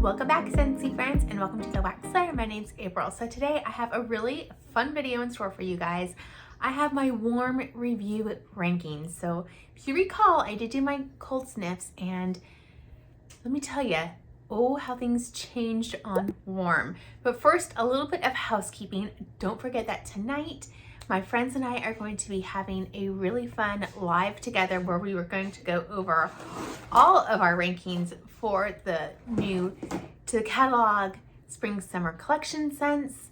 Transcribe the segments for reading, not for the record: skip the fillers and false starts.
Welcome back, Scentsy friends, and welcome to the Wax Slayer. My name's April. So today I have a really fun video in store for you guys. I have my warm review rankings. So if you recall, I did do my cold sniffs, and let me tell you, oh, how things changed on warm. But first, a little bit of housekeeping. Don't forget that tonight, my friends and I are going to be having a really fun live together where we were going to go over all of our rankings for the new to the catalog spring summer collection scents.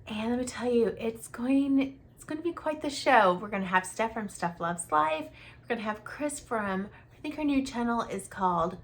And let me tell you, it's going to be quite the show. We're going to have Steph from Steph Loves Life. We're going to have Chris from, I think her new channel is called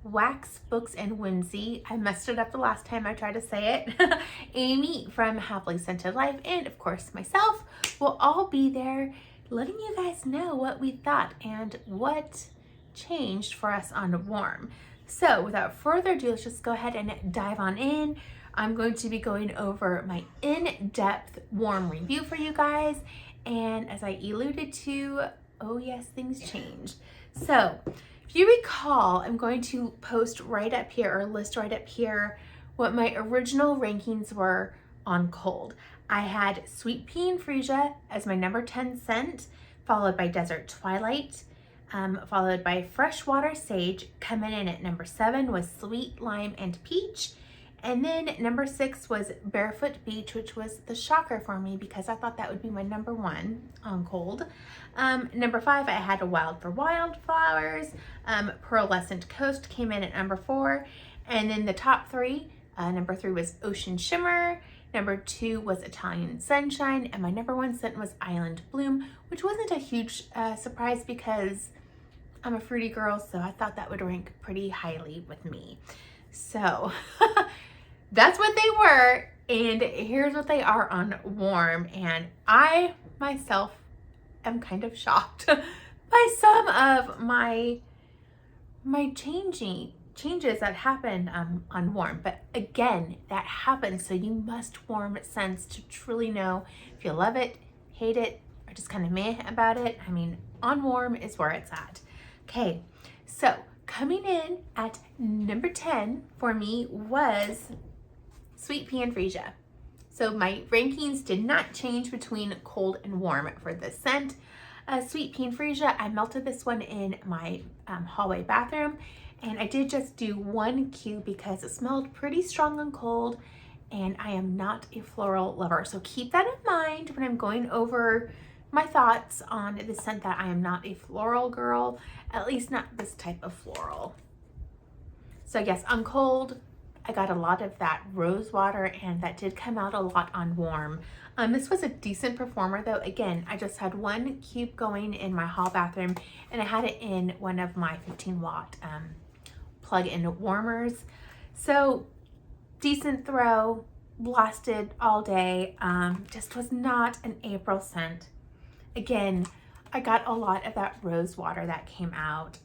Wax Books and Whimsy. I messed it up the last time I tried to say it. Amy from Happily Scented Life, and of course myself will all be there letting you guys know what we thought and what changed for us on warm. So without further ado, let's just go ahead and dive on in. I'm going to be going over my in-depth warm review for you guys, and as I alluded to, oh yes, things changed. So if you recall, I'm going to post right up here, or list right up here, what my original rankings were on cold. I had Sweet Pea and Freesia as my number 10 scent, followed by Desert Twilight, followed by Freshwater Sage. Coming in at number 7 was Sweet Lime and Peach. And then number 6 was Barefoot Beach, which was the shocker for me because I thought that would be my number 1 on cold. Number 5, I had a Wildflowers. Pearlescent Coast came in at number 4. And then the top 3, number 3 was Ocean Shimmer. Number 2 was Italian Sunshine. And my number 1 scent was Island Bloom, which wasn't a huge surprise because I'm a fruity girl, so I thought that would rank pretty highly with me. So that's what they were, and here's what they are on warm. And I myself am kind of shocked by some of my changes that happened on warm. But again, that happens, so you must warm scents to truly know if you love it, hate it, or just kind of meh about it. I mean, on warm is where it's at. Okay, so coming in at number 10 for me was Sweet Pea and Freesia. So my rankings did not change between cold and warm for this scent. Sweet Pea and Freesia, I melted this one in my hallway bathroom, and I did just do 1 cube because it smelled pretty strong and cold, and I am not a floral lover. So keep that in mind when I'm going over my thoughts on the scent, that I am not a floral girl, at least not this type of floral. So yes, on cold, I got a lot of that rose water, and that did come out a lot on warm. This was a decent performer though. Again, I just had 1 cube going in my hall bathroom, and I had it in one of my 15-watt plug-in warmers. So decent throw, lasted all day. Just was not an April scent. Again, I got a lot of that rose water that came out.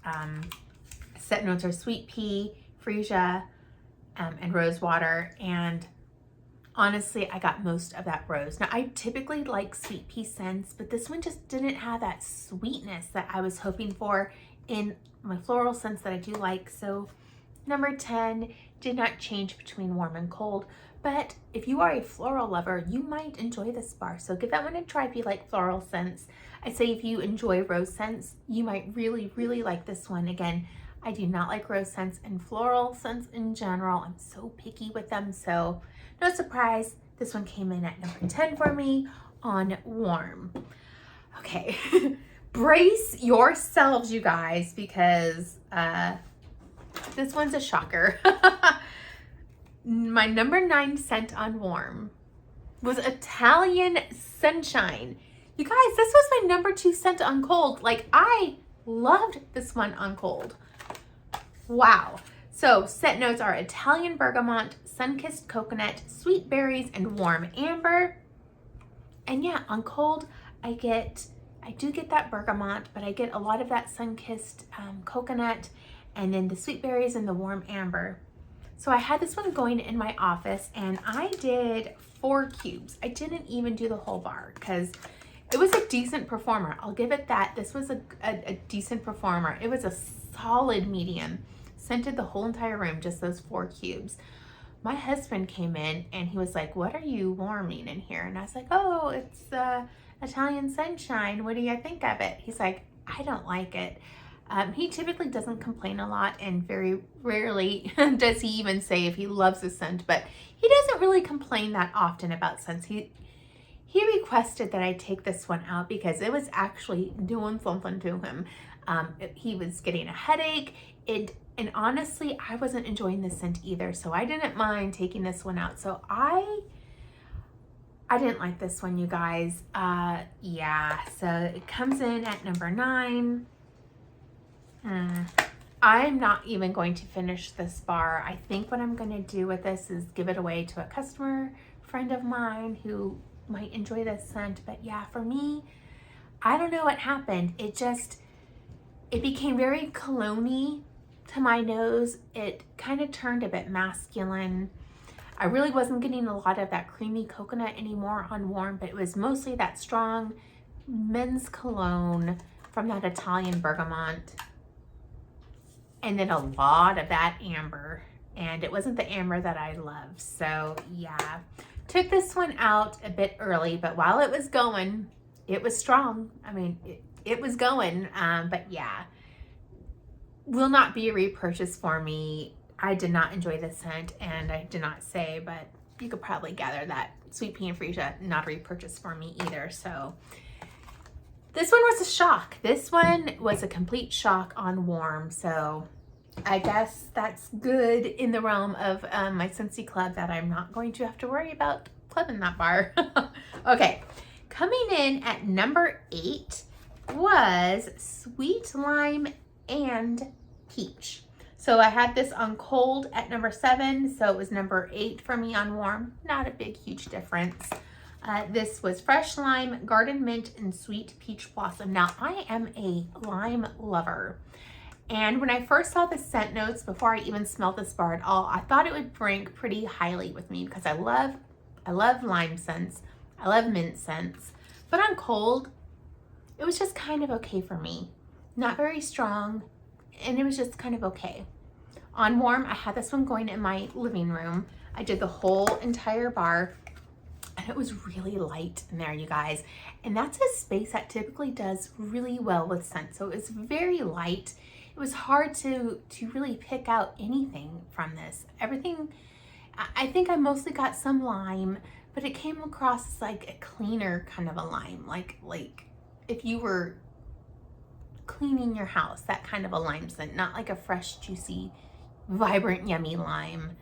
Scent notes are Sweet Pea, Freesia, and rose water. And honestly, I got most of that rose. Now, I typically like Sweet Pea scents, but this one just didn't have that sweetness that I was hoping for in my floral scents that I do like. So number 10 did not change between warm and cold. But if you are a floral lover, you might enjoy this bar. So give that one a try if you like floral scents. I'd say if you enjoy rose scents, you might really, really like this one. Again, I do not like rose scents and floral scents in general. I'm so picky with them. So no surprise, this one came in at number 10 for me on warm. Okay, brace yourselves, you guys, because this one's a shocker. My number 9 scent on warm was Italian Sunshine. You guys, this was my number 2 scent on cold. Like, I loved this one on cold. Wow. So scent notes are Italian bergamot, sun-kissed coconut, sweet berries, and warm amber. And yeah, on cold, I do get that bergamot, but I get a lot of that sun-kissed coconut, and then the sweet berries and the warm amber. So I had this one going in my office, and I did 4 cubes. I didn't even do the whole bar because it was a decent performer. I'll give it that. This was a decent performer. It was a solid medium. scented the whole entire room, just those 4 cubes. My husband came in and he was like, what are you warming in here? And I was like, oh, it's Italian Sunshine. What do you think of it? He's like, I don't like it. He typically doesn't complain a lot, and very rarely does he even say if he loves a scent, but he doesn't really complain that often about scents. He requested that I take this one out because it was actually doing something to him. He was getting a headache. And honestly, I wasn't enjoying the scent either, so I didn't mind taking this one out. So I didn't like this one, you guys. Yeah, so it comes in at number 9. I'm not even going to finish this bar. I think what I'm going to do with this is give it away to a customer friend of mine who might enjoy this scent. But yeah, for me, I don't know what happened. It became very cologne-y to my nose. It kind of turned a bit masculine. I really wasn't getting a lot of that creamy coconut anymore on warm, but it was mostly that strong men's cologne from that Italian bergamot. And then a lot of that amber. And it wasn't the amber that I love. So yeah, took this one out a bit early, but while it was going, it was strong. I mean, it was going, but yeah, will not be a repurchase for me. I did not enjoy the scent, and I did not say, but you could probably gather that Sweet Pea and Freesia, not a repurchase for me either. So this one was a shock. This one was a complete shock on warm. So I guess that's good in the realm of my Scentsy Club, that I'm not going to have to worry about clubbing that bar. Okay, coming in at number 8 was Sweet Lime and Peach. So I had this on cold at number 7, so it was number 8 for me on warm. Not a big, huge difference. This was Fresh Lime, Garden Mint, and Sweet Peach Blossom. Now, I am a lime lover. And when I first saw the scent notes, before I even smelled this bar at all, I thought it would rank pretty highly with me because I love lime scents. I love mint scents. But on cold, it was just kind of okay for me. Not very strong, and it was just kind of okay. On warm, I had this one going in my living room. I did the whole entire bar. And it was really light in there, you guys. And that's a space that typically does really well with scent. So it was very light. It was hard to really pick out anything from this. Everything, I think I mostly got some lime, but it came across as like a cleaner kind of a lime. Like if you were cleaning your house, that kind of a lime scent. Not like a fresh, juicy, vibrant, yummy lime.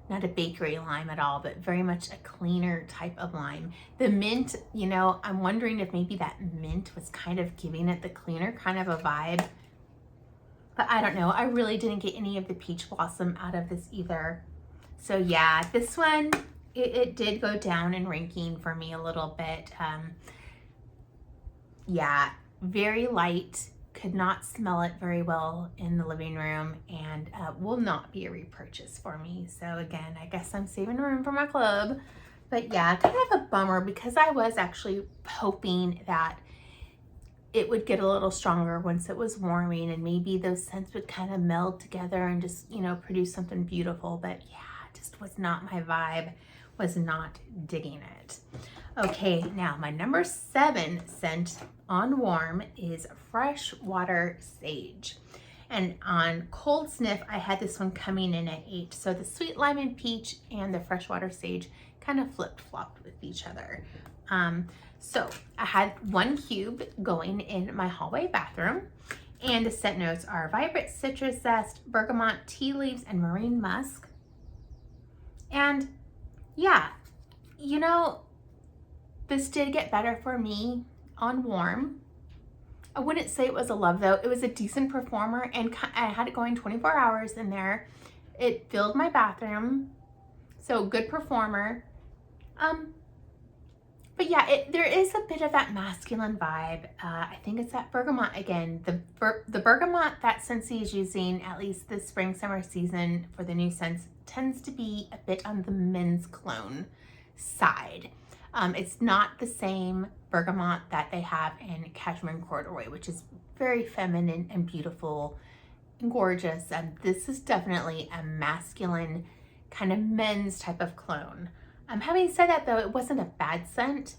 Not a bakery lime at all, but very much a cleaner type of lime. The mint, you know, I'm wondering if maybe that mint was kind of giving it the cleaner kind of a vibe. But I don't know. I really didn't get any of the peach blossom out of this either. So yeah, this one, it did go down in ranking for me a little bit. Yeah, very light. Could not smell it very well in the living room, and will not be a repurchase for me. So again, I guess I'm saving room for my club. But yeah, kind of a bummer because I was actually hoping that it would get a little stronger once it was warming, and maybe those scents would kind of meld together and just, you know, produce something beautiful. But yeah, it just was not my vibe. Was not digging it. Okay, now my number 7 scent on warm is Freshwater Sage. And on cold sniff, I had this one coming in at 8. So the Sweet Lime and Peach and the Freshwater Sage kind of flip-flopped with each other. So I had 1 cube going in my hallway bathroom. And the scent notes are vibrant citrus zest, bergamot, tea leaves, and marine musk. And yeah, you know, this did get better for me on warm. I wouldn't say it was a love though. It was a decent performer, and I had it going 24 hours in there. It filled my bathroom, so good performer. But yeah, there is a bit of that masculine vibe. I think it's that bergamot again. The bergamot that Scentsy is using, at least this spring summer season for the new scents, tends to be a bit on the men's cologne side. It's not the same bergamot that they have in Cashmere and Corduroy, which is very feminine and beautiful gorgeous. This is definitely a masculine kind of men's type of cologne. Having said that though, it wasn't a bad scent,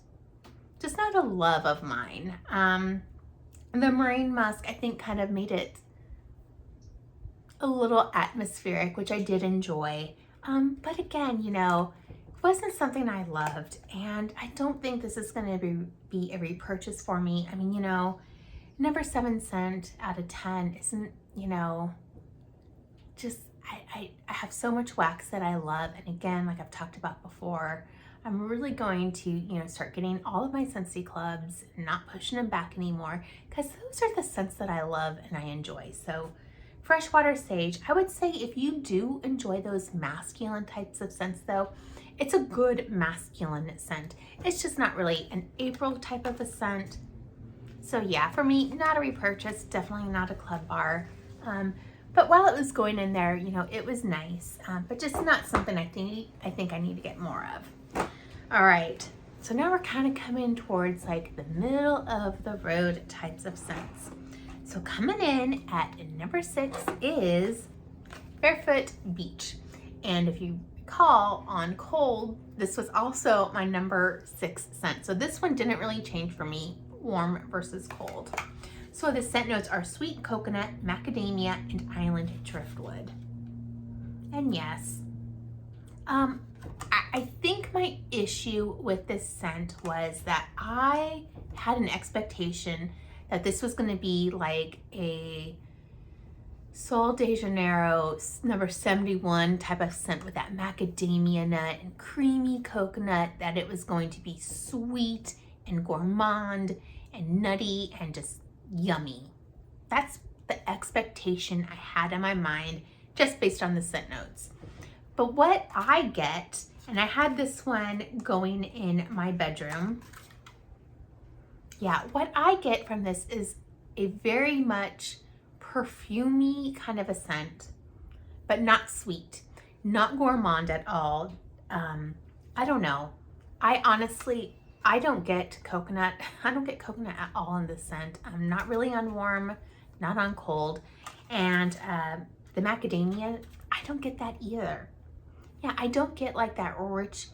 just not a love of mine. The Marine Musk, I think, kind of made it a little atmospheric, which I did enjoy. But again, you know, it wasn't something I loved, and I don't think this is going to be a repurchase for me. I mean, you know, number 7 scent out of 10 isn't, you know, just, I have so much wax that I love. And again, like I've talked about before, I'm really going to, you know, start getting all of my Scentsy Clubs and not pushing them back anymore, because those are the scents that I love and I enjoy. So Freshwater Sage, I would say if you do enjoy those masculine types of scents though, it's a good masculine scent. It's just not really an April type of a scent. So yeah, for me, not a repurchase, definitely not a club bar. But while it was going in there, you know, it was nice, but just not something I think I need to get more of. All right, so now we're kind of coming towards like the middle of the road types of scents. So coming in at number 6 is Barefoot Beach. And if you recall, on cold, this was also my number 6 scent. So this one didn't really change for me, warm versus cold. So the scent notes are sweet coconut, macadamia, and island driftwood. And yes, I think my issue with this scent was that I had an expectation that this was going to be like a Sol de Janeiro number 71 type of scent with that macadamia nut and creamy coconut, that it was going to be sweet and gourmand and nutty and just yummy. That's the expectation I had in my mind just based on the scent notes. But what I get, and I had this one going in my bedroom, yeah, what I get from this is a very much perfumey kind of a scent, but not sweet, not gourmand at all. I don't know. I don't get coconut. I don't get coconut at all in this scent. I'm not really on warm, not on cold. And the macadamia, I don't get that either. Yeah, I don't get like that rich,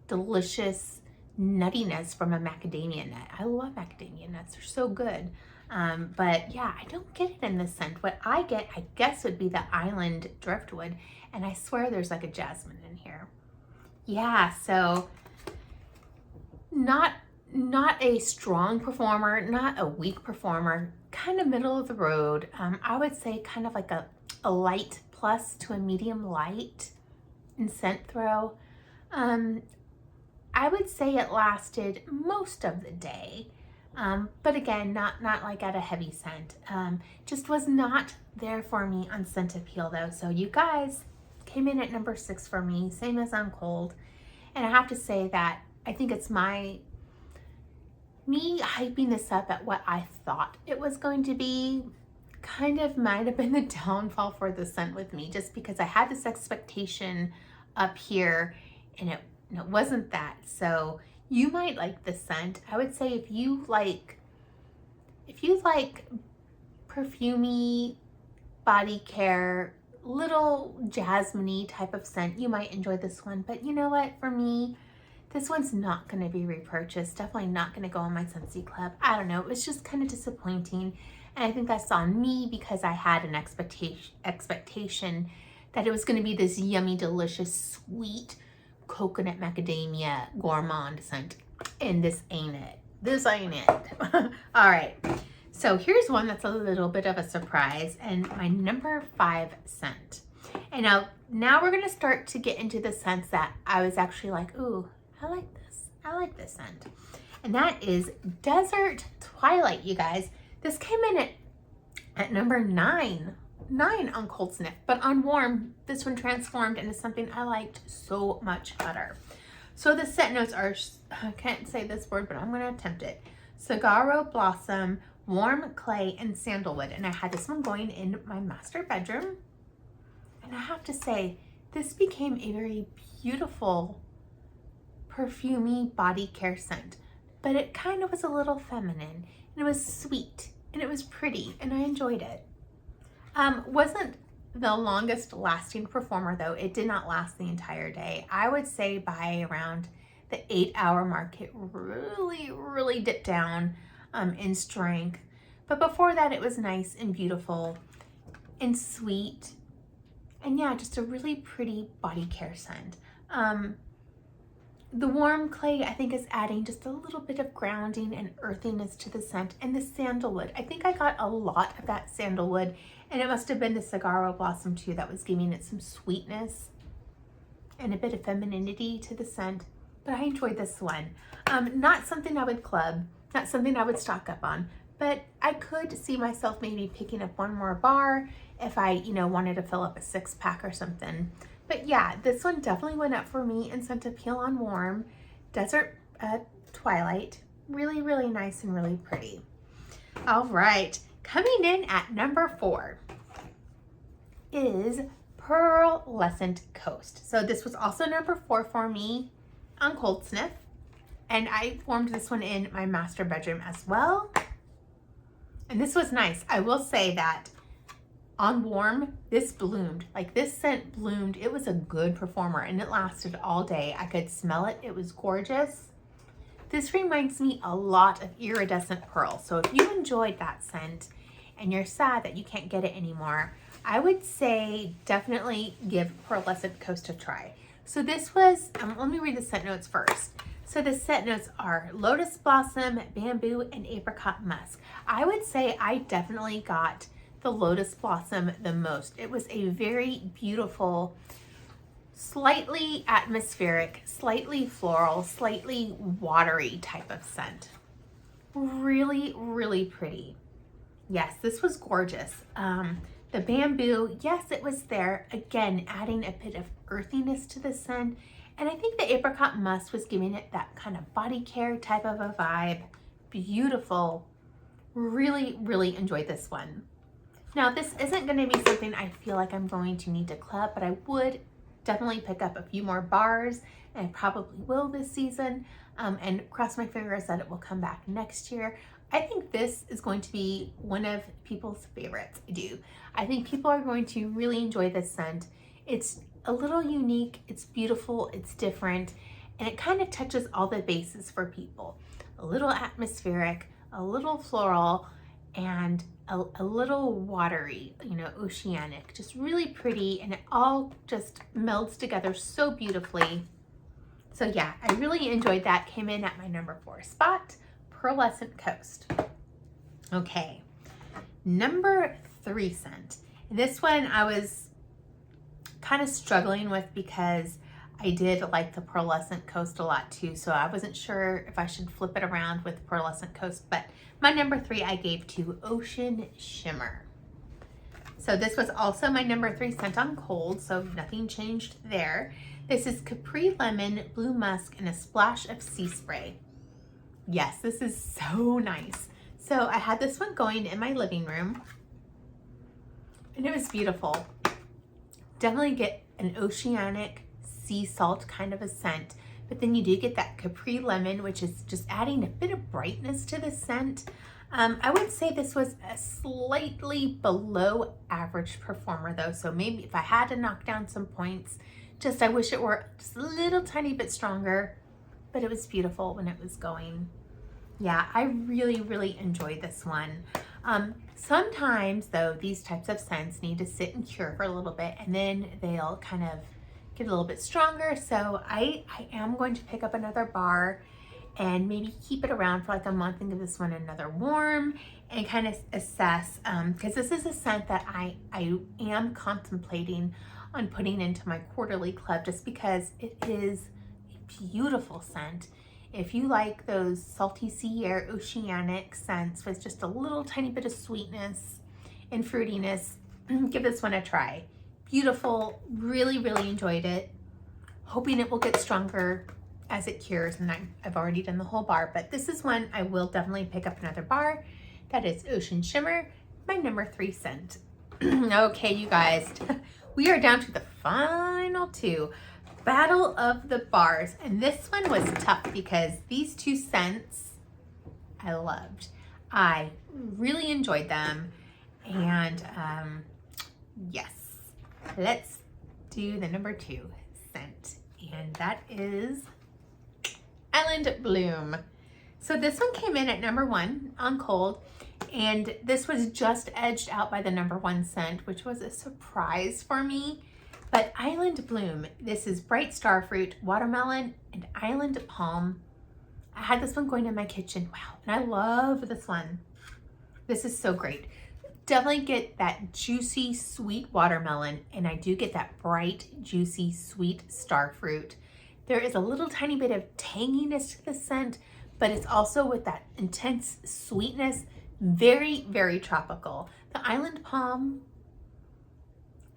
delicious nuttiness from a macadamia nut. I love macadamia nuts, they're so good. But yeah, I don't get it in this scent. What I get, I guess, would be the island driftwood. And I swear there's like a jasmine in here. Yeah, so not a strong performer, not a weak performer, kind of middle of the road. I would say kind of like a light plus to a medium light in scent throw. I would say it lasted most of the day. But again, not like at a heavy scent. Just was not there for me on scent appeal though. So you guys came in at number 6 for me, same as on cold. And I have to say that I think it's me hyping this up at what I thought it was going to be kind of might have been the downfall for the scent with me, just because I had this expectation up here and it wasn't that. So you might like the scent. I would say if you like perfumey body care, little jasmine-y type of scent, you might enjoy this one. But you know what, for me, this one's not going to be repurchased. Definitely not going to go on my Scentsy Club. I don't know. It was just kind of disappointing. And I think that's on me because I had an expectation that it was going to be this yummy, delicious, sweet coconut macadamia gourmand scent. And this ain't it. This ain't it. All right. So here's one that's a little bit of a surprise, and my number 5 scent. And now we're going to start to get into the scents that I was actually like, ooh, I like this. I like this scent. And that is Desert Twilight, you guys. This came in at number 9 on cold sniff, but on warm, this one transformed into something I liked so much better. So the scent notes are, I can't say this word, but I'm going to attempt it. Saguaro Blossom, Warm Clay, and Sandalwood. And I had this one going in my master bedroom. And I have to say, this became a very beautiful, perfumey body care scent. But it kind of was a little feminine. And it was sweet. And it was pretty. And I enjoyed it. Wasn't the longest lasting performer though. It did not last the entire day. I would say by around the 8-hour mark, it really dipped down in strength. But before that, it was nice and beautiful and sweet. And yeah, just a really pretty body care scent. The warm clay, I think, is adding just a little bit of grounding and earthiness to the scent. And the sandalwood, I think I got a lot of that sandalwood, and it must have been the saguaro blossom too that was giving it some sweetness and a bit of femininity to the scent. But I enjoyed this one. Not something I would club, not something I would stock up on, but I could see myself maybe picking up one more bar if I, wanted to fill up a 6-pack or something. But yeah, this one definitely went up for me in scent appeal on warm. Desert Twilight, really nice and really pretty. All right, coming in at number 4 is Pearlescent Coast. So this was also number 4 for me on Cold Sniff, and I formed this one in my master bedroom as well. And this was nice. I will say that on warm, this bloomed. Like, this scent bloomed. It was a good performer, and it lasted all day. I could smell it. It was gorgeous. This reminds me a lot of iridescent pearl. So if you enjoyed that scent and you're sad that you can't get it anymore, I would say definitely give Pearlescent Coast a try. So this was, let me read the scent notes first. So the scent notes are lotus blossom, bamboo, and apricot musk. I would say I definitely got the lotus blossom the most. It was a very beautiful, slightly atmospheric, slightly floral, slightly watery type of scent. Really pretty. Yes, this was gorgeous. The bamboo, yes, it was there. Again, adding a bit of earthiness to the scent. And I think the apricot musk was giving it that kind of body care type of a vibe. Beautiful. Really enjoyed this one. Now, this isn't going to be something I feel like I'm going to need to club, but I would definitely pick up a few more bars, and I probably will this season, and cross my fingers that it will come back next year. I think this is going to be one of people's favorites. I think people are going to really enjoy this scent. It's a little unique, it's beautiful, it's different, and it kind of touches all the bases for people. A little atmospheric, a little floral, and a little watery, oceanic, just really pretty, and it all just melds together so beautifully. So yeah, I really enjoyed that. Came in at my number 4 spot, Pearlescent Coast. Okay, number 3 scent. And this one I was kind of struggling with because I did like the Pearlescent Coast a lot too, so I wasn't sure if I should flip it around with Pearlescent Coast, but my number 3 I gave to Ocean Shimmer. So this was also my number 3 scent on cold, so nothing changed there. This is Capri Lemon, Blue Musk, and a splash of sea spray. Yes, this is so nice. So I had this one going in my living room, and it was beautiful. Definitely get an oceanic sea salt kind of a scent, but then you do get that Capri Lemon, which is just adding a bit of brightness to the scent. I would say this was a slightly below average performer though, so maybe if I had to knock down some points, I wish it were just a little tiny bit stronger, but it was beautiful when it was going. Yeah, I really enjoyed this one. Sometimes though, these types of scents need to sit and cure for a little bit, and then they'll kind of get a little bit stronger. So I am going to pick up another bar and maybe keep it around for like a month and give this one another warm and kind of assess, because this is a scent that I am contemplating on putting into my quarterly club, just because it is a beautiful scent. If you like those salty sea air oceanic scents with just a little tiny bit of sweetness and fruitiness, give this one a try. Beautiful, really enjoyed it. Hoping it will get stronger as it cures, and I've already done the whole bar, but this is one I will definitely pick up another bar. That is Ocean Shimmer, my number 3 scent. Okay, you guys, we are down to the final 2. Battle of the bars, and this one was tough because these 2 scents I loved. I really enjoyed them, and let's do the number 2 scent, and that is Island Bloom. So this one came in at number 1 on cold, and this was just edged out by the number 1 scent, which was a surprise for me. But Island Bloom, this is bright starfruit, watermelon, and island palm. I had this one going in my kitchen. Wow, and I love this one. This is so great. Definitely get that juicy, sweet watermelon, and I do get that bright, juicy, sweet starfruit. There is a little tiny bit of tanginess to the scent, but it's also with that intense sweetness, very, very tropical. The island palm,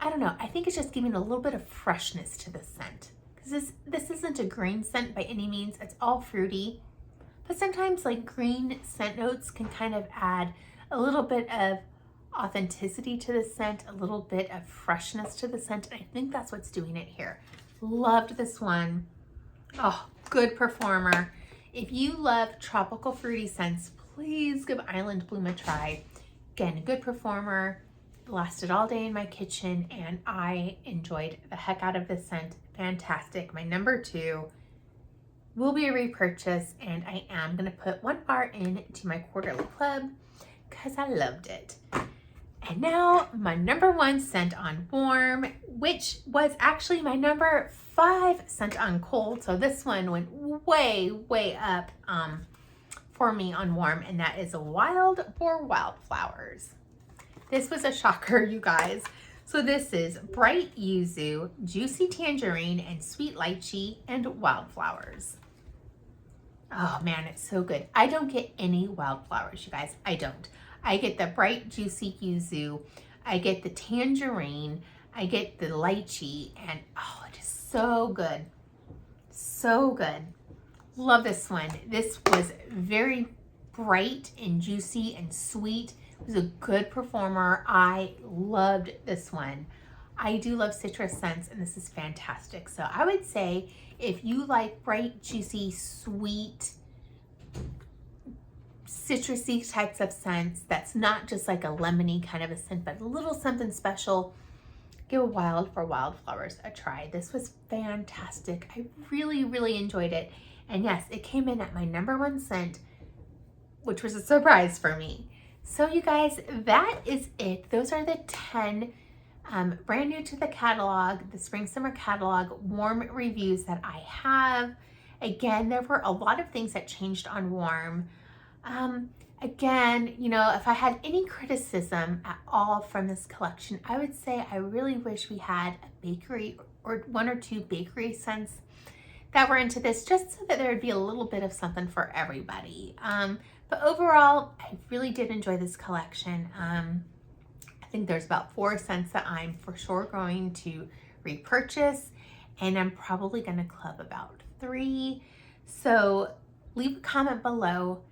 I don't know, I think it's just giving a little bit of freshness to the scent. Because this isn't a green scent by any means, it's all fruity. But sometimes like green scent notes can kind of add a little bit of authenticity to the scent, a little bit of freshness to the scent, and I think that's what's doing it here. Loved this one. Oh, good performer. If you love tropical fruity scents, please give Island Bloom a try. Again, good performer. Lasted all day in my kitchen, and I enjoyed the heck out of this scent. Fantastic. My number 2 will be a repurchase, and I am going to put 1 bar into my quarterly club because I loved it. And now my number 1 scent on warm, which was actually my number 5 scent on cold. So this one went way, way up for me on warm, and that is Wildflowers. This was a shocker, you guys. So this is bright yuzu, juicy tangerine, and sweet lychee, and wildflowers. Oh man, it's so good. I don't get any wildflowers, you guys. I don't. I get the bright, juicy yuzu. I get the tangerine. I get the lychee, and oh, it is so good. So good. Love this one. This was very bright and juicy and sweet. It was a good performer. I loved this one. I do love citrus scents, and this is fantastic. So I would say if you like bright, juicy, sweet, citrusy types of scents, that's not just like a lemony kind of a scent, but a little something special, give Wildflowers a try. This was fantastic. I really, really enjoyed it. And yes, it came in at my number 1 scent, which was a surprise for me. So you guys, that is it. Those are the 10 brand new to the catalog, the spring summer catalog warm reviews that I have. Again, there were a lot of things that changed on warm. Again, you know, if I had any criticism at all from this collection, I would say I really wish we had a bakery or 1 or 2 bakery scents that were into this, just so that there would be a little bit of something for everybody. But overall, I really did enjoy this collection. I think there's about 4 scents that I'm for sure going to repurchase, and I'm probably going to club about 3. So leave a comment below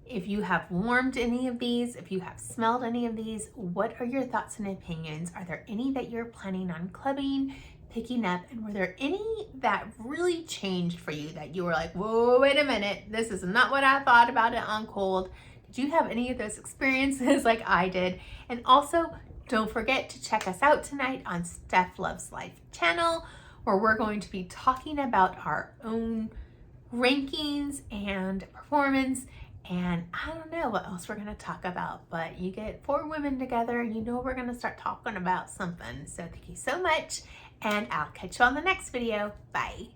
if you have warmed any of these, if you have smelled any of these. What are your thoughts and opinions? Are there any that you're planning on clubbing, picking up, and were there any that really changed for you that you were like, whoa, wait a minute, this is not what I thought about it on cold? Did you have any of those experiences like I did? And also, don't forget to check us out tonight on Steph Loves Life channel, where we're going to be talking about our own rankings and performance. And I don't know what else we're going to talk about, but you get 4 women together, you know we're going to start talking about something. So thank you so much, and I'll catch you on the next video. Bye.